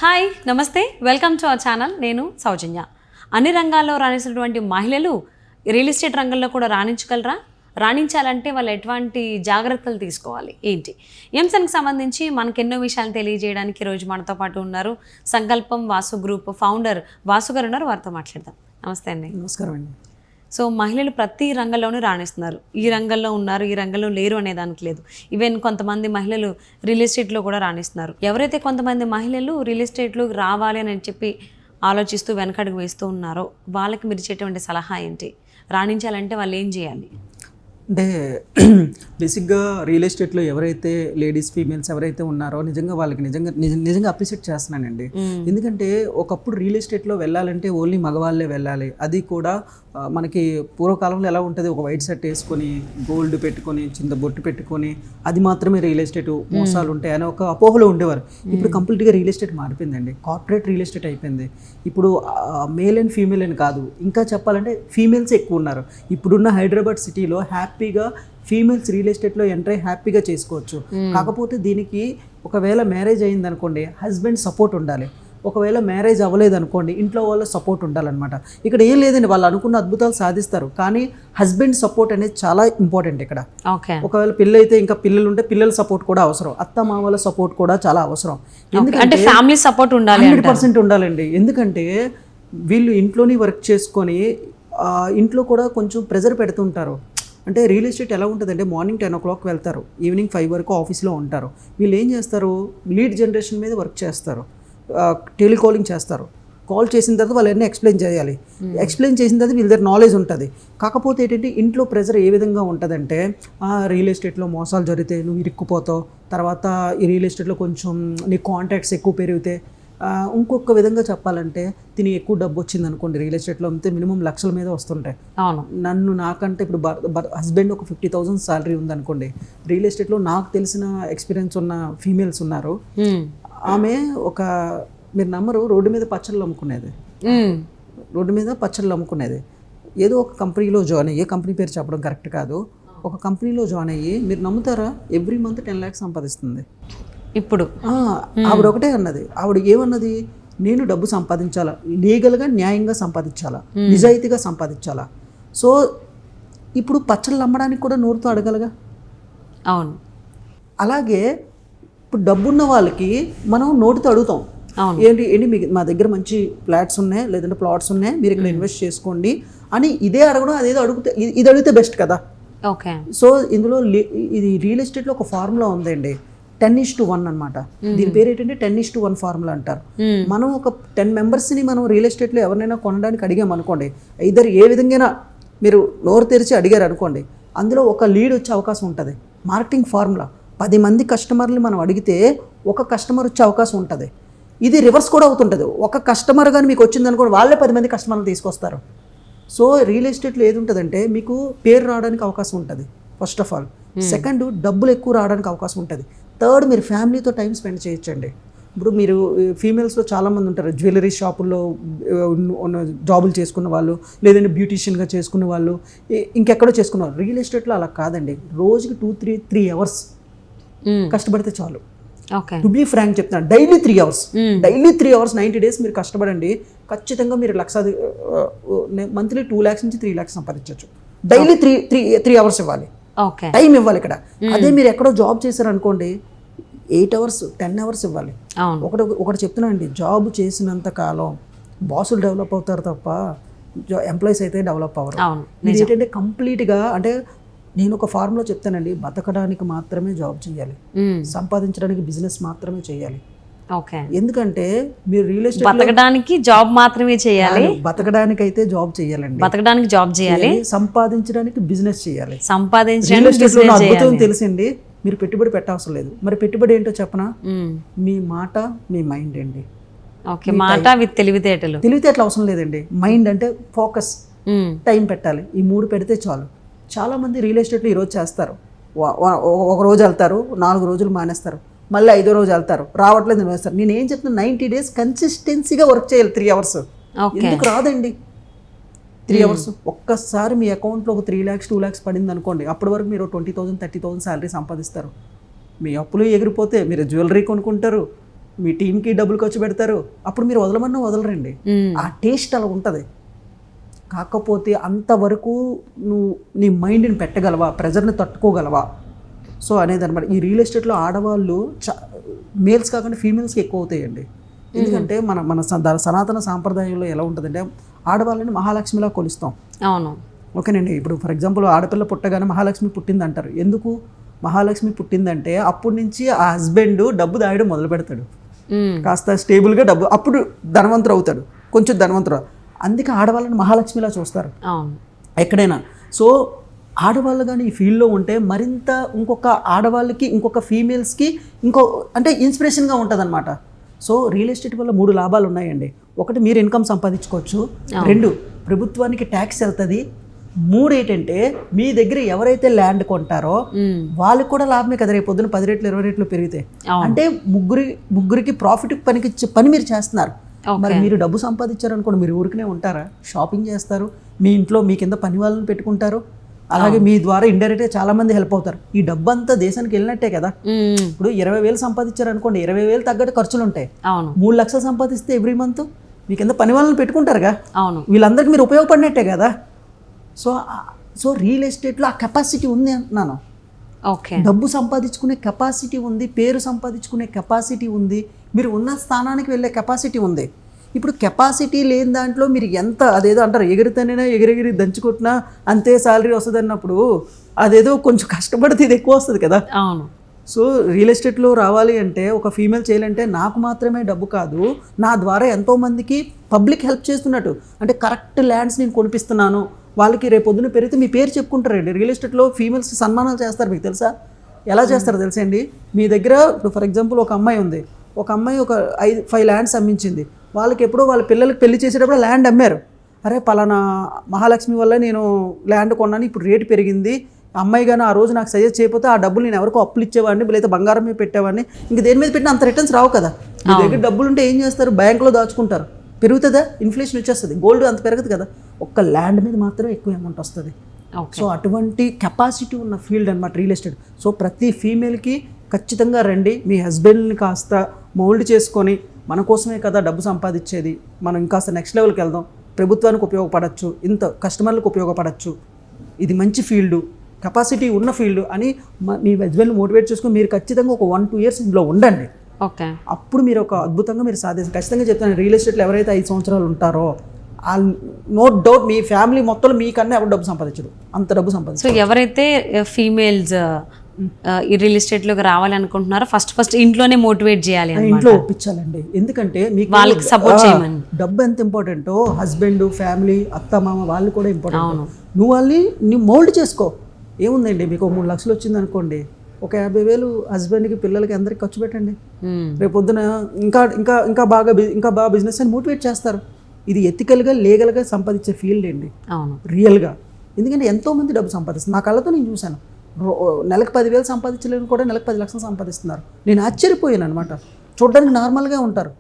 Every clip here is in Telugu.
హాయ్ నమస్తే, వెల్కమ్ టు అవర్ ఛానల్. నేను సౌజన్య. అన్ని రంగాల్లో రాణిస్తున్నటువంటి మహిళలు రియల్ ఎస్టేట్ రంగంలో కూడా రాణించగలరా? రాణించాలంటే వాళ్ళు ఎటువంటి జాగ్రత్తలు తీసుకోవాలి ఏంటి? ఈ అంశానికి సంబంధించి మనకు ఎన్నో విషయాలు తెలియజేయడానికి ఈరోజు మనతో పాటు ఉన్నారు సంకల్పం వాసు గ్రూప్ ఫౌండర్ వాసు గారు ఉన్నారు. వారితో మాట్లాడదాం. నమస్తే అండి. నమస్కారం అండి. సో మహిళలు ప్రతి రంగంలోనూ రాణిస్తున్నారు. ఈ రంగంలో ఉన్నారు, ఈ రంగంలో లేరు అనే దానికి లేదు. ఈవెన్ కొంతమంది మహిళలు రియల్ ఎస్టేట్లో కూడా రాణిస్తున్నారు. ఎవరైతే కొంతమంది మహిళలు రియల్ ఎస్టేట్లో రావాలి అని చెప్పి ఆలోచిస్తూ వెనకడుగు వేస్తూ ఉన్నారో వాళ్ళకి మీరు ఇచ్చేటువంటి సలహా ఏంటి? రాణించాలంటే వాళ్ళు ఏం చేయాలి? అంటే బేసిక్గా రియల్ ఎస్టేట్లో ఎవరైతే లేడీస్ ఫీమేల్స్ ఎవరైతే ఉన్నారో నిజంగా వాళ్ళకి నిజంగా అప్రిషియేట్ చేస్తున్నానండి. ఎందుకంటే ఒకప్పుడు రియల్ ఎస్టేట్లో వెళ్ళాలంటే ఓన్లీ మగవాళ్ళే వెళ్ళాలి. అది కూడా మనకి పూర్వకాలంలో ఎలా ఉంటుంది, ఒక వైట్ షర్ట్ వేసుకొని గోల్డ్ పెట్టుకొని చిన్న బొట్టు పెట్టుకొని అది మాత్రమే రియల్ ఎస్టేట్ మోసాలు ఉంటాయి అని ఒక అపోహలో ఉండేవారు. ఇప్పుడు కంప్లీట్గా రియల్ ఎస్టేట్ మారిపోయిందండి. కార్పొరేట్ రియల్ ఎస్టేట్ అయిపోయింది. ఇప్పుడు మేల్ అండ్ ఫీమేల్ అని కాదు, ఇంకా చెప్పాలంటే ఫీమేల్స్ ఎక్కువ ఉన్నారు. ఇప్పుడున్న హైదరాబాద్ సిటీలో హ్యాపీగా ఫీమేల్స్ రియల్ ఎస్టేట్లో ఎంటర్ అయ్యి హ్యాపీగా చేసుకోవచ్చు. కాకపోతే దీనికి ఒకవేళ మ్యారేజ్ అయింది అనుకోండి, హస్బెండ్ సపోర్ట్ ఉండాలి. ఒకవేళ మ్యారేజ్ అవ్వలేదు అనుకోండి, ఇంట్లో వాళ్ళ సపోర్ట్ ఉండాలన్నమాట. ఇక్కడ ఏం లేదండి, వాళ్ళు అనుకున్న అద్భుతాలు సాధిస్తారు, కానీ హస్బెండ్ సపోర్ట్ అనేది చాలా ఇంపార్టెంట్ ఇక్కడ. ఒకవేళ పిల్ల అయితే ఇంకా పిల్లలు ఉంటే పిల్లల సపోర్ట్ కూడా అవసరం, అత్త మామల సపోర్ట్ కూడా చాలా అవసరం. ఎందుకంటే ఫ్యామిలీ సపోర్ట్ ఉండాలి, 100% ఉండాలండి. ఎందుకంటే వీళ్ళు ఇంట్లోని వర్క్ చేసుకొని ఇంట్లో కూడా కొంచెం ప్రెజర్ పెడుతుంటారు. అంటే రియల్ ఎస్టేట్ ఎలా ఉంటుందంటే మార్నింగ్ 10 o'clock వెళ్తారు, ఈవినింగ్ 5 వరకు ఆఫీస్లో ఉంటారు. వీళ్ళు ఏం చేస్తారు, లీడ్ జనరేషన్ మీద వర్క్ చేస్తారు, టెలికాలింగ్ చేస్తారు. కాల్ చేసిన తర్వాత వాళ్ళన్నీ ఎక్స్ప్లెయిన్ చేయాలి. ఎక్స్ప్లెయిన్ చేసిన తర్వాత వీళ్ళ దగ్గర నాలెడ్జ్ ఉంటుంది. కాకపోతే ఏంటంటే ఇంట్లో ప్రెజర్ ఏ విధంగా ఉంటుందంటే, రియల్ ఎస్టేట్లో మోసాలు జరిగితే నువ్వు ఇరుక్కుపోతావు, తర్వాత ఈ రియల్ ఎస్టేట్లో కొంచెం నీ కాంటాక్ట్స్ ఎక్కువ పెరిగితే, ఇంకొక విధంగా చెప్పాలంటే తిని ఎక్కువ డబ్బు వచ్చింది అనుకోండి, రియల్ ఎస్టేట్లో అమ్మితే మినిమం లక్షల మీద వస్తుంటాయి. నాకంటే ఇప్పుడు హస్బెండ్ ఒక 50,000 శాలరీ ఉందనుకోండి, రియల్ ఎస్టేట్లో నాకు తెలిసిన ఎక్స్పీరియన్స్ ఉన్న ఫీమేల్స్ ఉన్నారు. ఆమె ఒక మీరు నమ్మరు, రోడ్డు మీద పచ్చళ్ళు అమ్ముకునేది. ఏదో ఒక కంపెనీలో జాయిన్ అయ్యి, కంపెనీ పేరు చెప్పడం కరెక్ట్ కాదు, ఒక కంపెనీలో జాయిన్ అయ్యి మీరు నమ్ముతారా, ఎవ్రీ మంత్ 10 lakhs సంపాదిస్తుంది. ఇప్పుడు ఆవిడ ఒకటే అన్నది, ఆవిడ ఏమన్నది, నేను డబ్బు సంపాదించాలా, లీగల్గా న్యాయంగా సంపాదించాలా, నిజాయితీగా సంపాదించాలా. సో ఇప్పుడు పచ్చళ్ళు అమ్మడానికి కూడా నోరుతో అడగలగా. అవును. అలాగే ఇప్పుడు డబ్బున్న వాళ్ళకి మనం నోటితో అడుగుతాం, ఏంటి మా దగ్గర మంచి ఫ్లాట్స్ ఉన్నాయి, లేదంటే ప్లాట్స్ ఉన్నాయి, మీరు ఇక్కడ ఇన్వెస్ట్ చేసుకోండి అని. ఇదే అడగడం, అదేదో ఇది అడిగితే బెస్ట్ కదా. ఓకే. సో ఇందులో ఇది రియల్ ఎస్టేట్లో ఒక ఫార్ములా ఉందండి, 10:1 అనమాట. దీని పేరు ఏంటంటే 10:1 ఫార్ములా అంటారు. మనం ఒక 10 మెంబర్స్ని మనం రియల్ ఎస్టేట్లో ఎవరినైనా కొనడానికి అడిగాం అనుకోండి, ఇద్దరు ఏ విధంగా మీరు నోరు తెరిచి అడిగారు అనుకోండి, అందులో ఒక లీడ్ వచ్చే అవకాశం ఉంటుంది. మార్కెటింగ్ ఫార్ములా 10 మంది కస్టమర్ని మనం అడిగితే ఒక కస్టమర్ వచ్చే అవకాశం ఉంటుంది. ఇది రివర్స్ కూడా అవుతుంటుంది. ఒక కస్టమర్ కానీ మీకు వచ్చింది అనుకోండి, వాళ్ళే 10 మంది కస్టమర్లు తీసుకొస్తారు. సో రియల్ ఎస్టేట్లో ఏది ఉంటుందంటే మీకు పేరు రావడానికి అవకాశం ఉంటుంది, ఫస్ట్ ఆఫ్ ఆల్. సెకండ్, డబ్బులు ఎక్కువ రావడానికి అవకాశం ఉంటుంది. థర్డ్, మీరు ఫ్యామిలీతో టైం స్పెండ్ చేయొచ్చండి. ఇప్పుడు మీరు ఫీమేల్స్లో చాలామంది ఉంటారు, జ్యువెలరీ షాపుల్లో జాబులు చేసుకున్న వాళ్ళు, లేదంటే బ్యూటీషియన్గా చేసుకున్న వాళ్ళు, ఇంకెక్కడో చేసుకున్న వాళ్ళు. రియల్ ఎస్టేట్లో అలా కాదండి, రోజుకి 2-3 hours కష్టపడితే చాలు. టు బీ ఫ్రాంక్ చెప్తాను, డైలీ 3 hours 90 days మీరు కష్టపడండి, ఖచ్చితంగా మీరు మంత్లీ 2 lakhs నుంచి 3 lakhs సంపాదించవచ్చు. డైలీ 3 hours ఇవ్వాలి, టైం ఇవ్వాలి ఇక్కడ. అదే మీరు ఎక్కడో జాబ్ చేశారు అనుకోండి, 8 hours 10 hours ఇవ్వాలి. ఒకటి చెప్తున్నా అండి, జాబ్ చేసినంత కాలం బాసులు డెవలప్ అవుతారు తప్ప ఎంప్లాయీస్ అయితే డెవలప్ అవ్వరు. ఇది ఏంటంటే కంప్లీట్గా, అంటే నేను ఒక ఫార్ములా చెప్తానండి, బతకడానికి మాత్రమే జాబ్ చేయాలి, సంపాదించడానికి బిజినెస్ మాత్రమే చేయాలి. ఎందుకంటే మీరు రియల్ ఎస్టేట్ బతకడానికి జాబ్ మాత్రమే చేయాలి, బతకడానికి అయితే జాబ్ చేయాలండి, బతకడానికి జాబ్ చేయాలి, సంపాదించడానికి బిజినెస్ చేయాలి. రియల్ ఎస్టేట్లో అద్భుతం తెలిసింది, మీరు పెట్టుబడి పెట్టవసరం లేదు. మరి పెట్టుబడి ఏంటో చెప్పనా, మీ మాట, మీ మైండ్ అండి. మాట విత్ తెలివితేటలు అవసరం లేదండి. మైండ్ అంటే ఫోకస్, టైం పెట్టాలి. ఈ 3 పెడితే చాలు. చాలా మంది రియల్ ఎస్టేట్లో ఈరోజు చేస్తారు, ఒక రోజు వెళ్తారు, 4 రోజులు మానేస్తారు, మళ్ళీ 5వ రోజు వెళ్తారు, రావట్లేదు వేస్తారు. నేను ఏం చెప్తున్నా, 90 days కన్సిస్టెన్సీగా వర్క్ చేయాలి. 3 hours ఎందుకు రాదండి? 3 hours ఒక్కసారి మీ అకౌంట్లో ఒక 3 lakhs 2 lakhs పడింది అనుకోండి, అప్పటి వరకు మీరు 20,000 30,000 శాలరీ సంపాదిస్తారు. మీ అప్పులు ఎగిరిపోతే మీరు జ్యువెలరీ కొనుక్కుంటారు, మీ టీంకి డబ్బులు ఖర్చు పెడతారు, అప్పుడు మీరు వదలమన్నా వదలరండి. ఆ టేస్ట్ అలా ఉంటుంది. కాకపోతే అంతవరకు నువ్వు నీ మైండ్ని పెట్టగలవా, ప్రెజర్ని తట్టుకోగలవా, సో అనేది అనమాట. ఈ రియల్ ఎస్టేట్లో ఆడవాళ్ళు మేల్స్ కాకుండా ఫీమేల్స్కి ఎక్కువ అవుతాయండి. ఎందుకంటే మన మన సనాతన సాంప్రదాయంలో ఎలా ఉంటుందంటే ఆడవాళ్ళని మహాలక్ష్మిలా కొలుస్తాం. అవును, ఓకేనండి. ఇప్పుడు ఫర్ ఎగ్జాంపుల్ ఆడపిల్ల పుట్టగానే మహాలక్ష్మి పుట్టింది అంటారు. ఎందుకు మహాలక్ష్మి పుట్టిందంటే అప్పటి నుంచి ఆ హస్బెండ్ డబ్బు దాయడం మొదలు పెడతాడు, కాస్త స్టేబుల్గా డబ్బు, అప్పుడు ధనవంతుడు అవుతాడు, కొంచెం ధనవంతుడు. అందుకే ఆడవాళ్ళని మహాలక్ష్మిలా చూస్తారు ఎక్కడైనా. సో ఆడవాళ్ళు కానీ ఈ ఫీల్డ్లో ఉంటే మరింత ఇంకొక ఆడవాళ్ళకి ఇంకొక ఫీమేల్స్కి అంటే ఇన్స్పిరేషన్గా ఉంటుంది అనమాట. సో రియల్ ఎస్టేట్ వల్ల 3 లాభాలు ఉన్నాయండి. ఒకటి, మీరు ఇన్కమ్ సంపాదించుకోవచ్చు. 2, ప్రభుత్వానికి ట్యాక్స్ వెళ్తుంది. 3 ఏంటంటే మీ దగ్గర ఎవరైతే ల్యాండ్ కొంటారో వాళ్ళకి కూడా లాభమే కదా. రేపు పొద్దున 10 రెట్లు 20 రెట్లు పెరిగితే అంటే ముగ్గురికి ప్రాఫిట్ పని మీరు చేస్తున్నారు. మరి మీరు డబ్బు సంపాదించారు అనుకోండి, మీరు ఊరికనే ఉంటారా? షాపింగ్ చేస్తారు, మీ ఇంట్లో మీ కింద పని వాళ్ళని పెట్టుకుంటారు, అలాగే మీ ద్వారా ఇండైరెక్ట్గా చాలా మంది హెల్ప్ అవుతారు. ఈ డబ్బు అంతా దేశానికి వెళ్ళినట్టే కదా. ఇప్పుడు 20,000 సంపాదించారు అనుకోండి, 20,000 తగ్గట్టు ఖర్చులు ఉంటాయి. 3 లక్షలు సంపాదిస్తే ఎవ్రీ మంత్ మీ కింద పని వాళ్ళని పెట్టుకుంటారుగా, వీళ్ళందరికీ మీరు ఉపయోగపడినట్టే కదా. సో రియల్ ఎస్టేట్లో ఆ కెపాసిటీ ఉంది అంటున్నాను. డబ్బు సంపాదించుకునే కెపాసిటీ ఉంది, పేరు సంపాదించుకునే కెపాసిటీ ఉంది, మీరు ఉన్న స్థానానికి వెళ్ళే కెపాసిటీ ఉంది. ఇప్పుడు కెపాసిటీ లేని దాంట్లో మీరు ఎంత, అదేదో అంటారు ఎగిరితేనే ఎగిరెగిరి దంచుకుంటున్నా అంతే శాలరీ వస్తుంది అన్నప్పుడు అదేదో కొంచెం కష్టపడితే ఇది ఎక్కువ వస్తుంది కదా. సో రియల్ ఎస్టేట్లో రావాలి అంటే, ఒక ఫీమేల్ చేయాలంటే నాకు మాత్రమే డబ్బు కాదు, నా ద్వారా ఎంతోమందికి పబ్లిక్ హెల్ప్ చేస్తున్నట్టు. అంటే కరెక్ట్ ల్యాండ్స్ నేను కొనిపిస్తున్నాను, వాళ్ళకి రేపు పొద్దున పెరిగితే మీ పేరు చెప్పుకుంటారండి. రియల్ ఎస్టేట్లో ఫీమేల్స్కి సన్మానాలు చేస్తారు, మీకు తెలుసా? ఎలా చేస్తారో తెలుసా అండి? మీ దగ్గర ఇప్పుడు ఫర్ ఎగ్జాంపుల్ ఒక అమ్మాయి ఉంది, ఒక అమ్మాయి ఒక 5 ల్యాండ్స్ అమ్మించింది. వాళ్ళకి ఎప్పుడో వాళ్ళ పిల్లలకి పెళ్లి చేసేటప్పుడు ల్యాండ్ అమ్మారు. అరే పలానా మహాలక్ష్మి వల్ల నేను ల్యాండ్ కొన్నాను, ఇప్పుడు రేటు పెరిగింది, అమ్మాయి కానీ ఆ రోజు నాకు సజెస్ట్ చేయకపోతే ఆ డబ్బులు నేను ఎవరికో అప్పులు ఇచ్చేవాడిని, లేదా బంగారం మీద పెట్టేవాడిని, ఇంక దేని మీద పెట్టినా అంత రిటర్న్స్ రావు కదా. మీ దగ్గర డబ్బులు ఉంటే ఏం చేస్తారు? బ్యాంకులో దాచుకుంటారు. పెరుగుతుందా? ఇన్ఫ్లేషన్ వచ్చేస్తుంది. గోల్డ్ అంత పెరగదు కదా. ఒక్క ల్యాండ్ మీద మాత్రం ఎక్కువ అమౌంట్ వస్తుంది. సో అటువంటి కెపాసిటీ ఉన్న ఫీల్డ్ అనమాట రియల్ ఎస్టేట్. సో ప్రతి ఫీమేల్కి ఖచ్చితంగా రండి, మీ హస్బెండ్ని కాస్త మౌల్డ్ చేసుకొని, మన కోసమే కదా డబ్బు సంపాదించేది, మనం ఇంకాస్త నెక్స్ట్ లెవెల్కి వెళ్దాం, ప్రభుత్వానికి ఉపయోగపడచ్చు, ఇంత కస్టమర్లకు ఉపయోగపడచ్చు, ఇది మంచి ఫీల్డు, కెపాసిటీ ఉన్న ఫీల్డ్ అని మీ హస్బెండ్ని మోటివేట్ చేసుకొని మీరు ఖచ్చితంగా ఒక 1-2 ఇయర్స్ ఇందులో ఉండండి. అప్పుడు మీరు ఒక అద్భుతంగా మీరు సాధిస్తారు. ఖచ్చితంగా చెప్తాను, రియల్ ఎస్టేట్లో ఎవరైతే 5 సంవత్సరాలు ఉంటారో నో డౌట్ మీ ఫ్యామిలీ మొత్తం మీకన్నా ఎవరు డబ్బు సంపాదించడు, అంత డబ్బు సంపాదించు. సో ఎవరైతే ఫీమేల్స్ ఈ రియల్ ఎస్టేట్లోకి రావాలి అనుకుంటున్నారో ఫస్ట్ ఇంట్లోనే మోటివేట్ చేయాలి, ఇంట్లో ఒప్పించాలండి. ఎందుకంటే మీకు వాళ్ళకి సపోర్ట్ చేయమని. డబ్బు ఎంత ఇంపార్టెంటో హస్బెండ్, ఫ్యామిలీ, అత్త మామ వాళ్ళు కూడా ఇంపార్టెంట్. నువ్వు వాళ్ళని మౌల్డ్ చేసుకో. ఏముందండి, మీకు 3 లక్షలు వచ్చింది అనుకోండి, ఒక 50,000 హస్బెండ్కి, పిల్లలకి అందరికి ఖర్చు పెట్టండి. రేపు పొద్దున ఇంకా బాగా బిజినెస్ అని మోటివేట్ చేస్తారు. ఇది ఎథికల్గా లీగల్గా సంపాదించే ఫీల్డ్ అండి రియల్గా. ఎందుకంటే ఎంతోమంది డబ్బు సంపాదిస్తారు, నా కళ్ళతో నేను చూశాను. నెలకు 10,000 సంపాదించలేని కూడా నెలకు 10 లక్షలు సంపాదిస్తున్నారు. నేను ఆశ్చర్యపోయాను అనమాట. చూడడానికి నార్మల్గా ఉంటారు,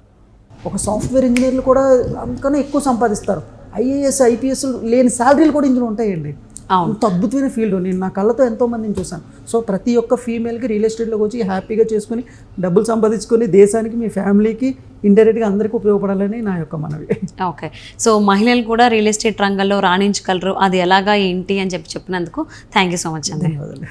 ఒక సాఫ్ట్వేర్ ఇంజనీర్లు కూడా అంతకన్నా ఎక్కువ సంపాదిస్తారు. IAS, IPS లేని శాలరీలు కూడా ఇందులో ఉంటాయండి. అంత అద్భుతమైన ఫీల్డ్ నేను నా కళ్ళతో ఎంతోమందిని చూశాను. సో ప్రతి ఒక్క ఫీమేల్కి రియల్ ఎస్టేట్లోకి వచ్చి హ్యాపీగా చేసుకుని డబ్బులు సంపాదించుకొని దేశానికి, మీ ఫ్యామిలీకి, ఇండైరెక్ట్గా అందరికీ ఉపయోగపడాలని నా యొక్క మనవి. ఓకే, సో మహిళలు కూడా రియల్ ఎస్టేట్ రంగంలో రాణించగలరు, అది ఎలాగా ఏంటి అని చెప్పినందుకు థ్యాంక్ యూ సో మచ్ అండి. ధన్యవాదాలు.